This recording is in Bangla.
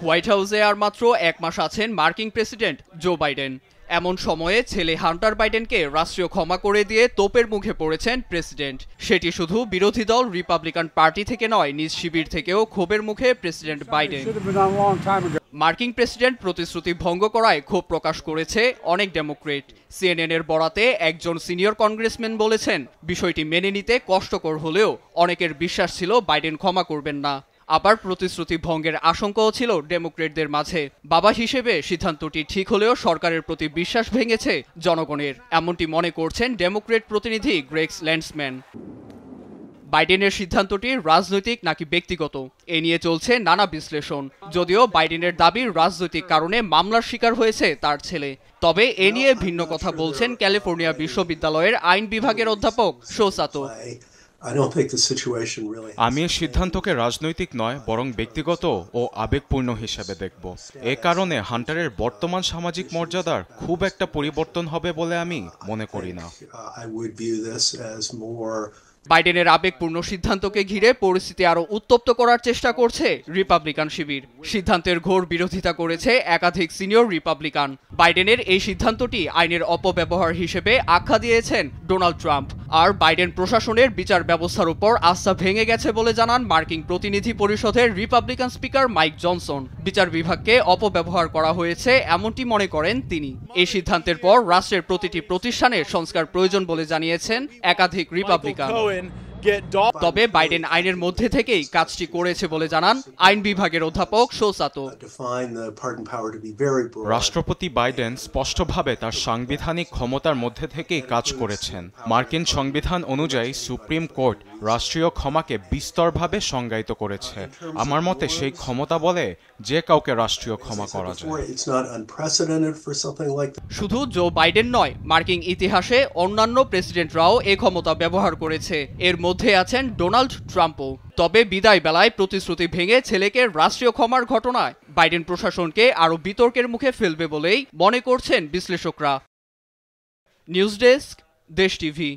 হোয়াইট হাউসে আর মাত্র এক মাস আছেন মার্কিন প্রেসিডেন্ট জো বাইডেন। এমন সময়ে ছেলে হান্টার বাইডেনকে রাষ্ট্রীয় ক্ষমা করে দিয়ে তোপের মুখে পড়েছেন প্রেসিডেন্ট। সেটি শুধু বিরোধী দল রিপাবলিকান পার্টি থেকে নয়, নিজ শিবির থেকেও ক্ষোভের মুখে প্রেসিডেন্ট বাইডেন। মার্কিন প্রেসিডেন্ট প্রতিশ্রুতি ভঙ্গ করায় ক্ষোভ প্রকাশ করেছে অনেক ডেমোক্রেট। সিএনএন এর বরাতে একজন সিনিয়র কংগ্রেসম্যান বলেছেন, বিষয়টি মেনে নিতে কষ্টকর হলেও অনেকের বিশ্বাস ছিল বাইডেন ক্ষমা করবেন না। আবার প্রতিশ্রুতি ভঙ্গের আশঙ্কাও ছিল ডেমোক্রেটদের মাঝে। বাবা হিসেবে সিদ্ধান্তটি ঠিক হলেও সরকারের প্রতি বিশ্বাস ভেঙেছে জনগণের, এমনটি মনে করছেন ডেমোক্রেট প্রতিনিধি গ্রেগ ল্যান্ডসম্যান। বাইডেনের সিদ্ধান্তটি রাজনৈতিক নাকি ব্যক্তিগত, এ নিয়ে চলছে নানা বিশ্লেষণ। যদিও বাইডেনের দাবির রাজনৈতিক কারণে মামলার শিকার হয়েছে তার ছেলে, তবে এ নিয়ে ভিন্ন কথা বলছেন ক্যালিফোর্নিয়া বিশ্ববিদ্যালয়ের আইন বিভাগের অধ্যাপক শো সাতো। আমি এই সিদ্ধান্তকে রাজনৈতিক নয় বরং ব্যক্তিগত ও আবেগপূর্ণ হিসেবে দেখব। এ কারণে হান্টারের বর্তমান সামাজিক মর্যাদার খুব একটা পরিবর্তন হবে বলে আমি মনে করি না। বাইডেনের আবেগপূর্ণ সিদ্ধান্তকে ঘিরে পরিস্থিতি আরো উত্তপ্ত করার চেষ্টা করছে রিপাবলিকান শিবির। সিদ্ধান্তের ঘোর বিরোধিতা করেছে একাধিক সিনিয়র রিপাবলিকান। বাইডেনের এই সিদ্ধান্তটি আইনের অপব্যবহার হিসেবে আখ্যা দিয়েছেন ডোনাল্ড ট্রাম্প। আর বাইডেন প্রশাসনের বিচার ব্যবস্থার উপর আস্থা ভেঙে গেছে বলে জানান মার্কিন প্রতিনিধি পরিষদের রিপাবলিকান স্পিকার মাইক জনসন। বিচার বিভাগকে অপব্যবহার করা হয়েছে এমনটি মনে করেন তিনি। এই সিদ্ধান্তের পর রাষ্ট্রের প্রতিটি প্রতিষ্ঠানে সংস্কার প্রয়োজন বলে জানিয়েছেন একাধিক রিপাবলিকান। তবে বাইডেন আইনের মধ্যে থেকেই কাজটি করেছে বলে জানান আইন বিভাগের অধ্যাপক শো সাতো। রাষ্ট্রপতি বাইডেন স্পষ্টভাবে তার সাংবিধানিক ক্ষমতার মধ্যে থেকেই কাজ করেছেন। মার্কিন সংবিধান অনুযায়ী সুপ্রিম কোর্ট রাষ্ট্রীয় ক্ষমাকে বিস্তরভাবে সংজ্ঞায়িত করেছে। আমার মতে সেই ক্ষমতা বলে যে কাউকে রাষ্ট্রীয় ক্ষমা করা যায়। শুধু জো বাইডেন নয়, মার্কিন ইতিহাসে অন্যান্য প্রেসিডেন্টরাও এ ক্ষমতা ব্যবহার করেছে। এর মধ্যে আছেন ডোনাল্ড ট্রাম্পও। তবে বিদায় বেলায় প্রতিশ্রুতি ভেঙে ছেলেকে রাষ্ট্রীয় ক্ষমার ঘটনায় বাইডেন প্রশাসনকে আরও বিতর্কের মুখে ফেলবে বলেই মনে করছেন বিশ্লেষকরা। নিউজ ডেস্ক, দেশ টিভি।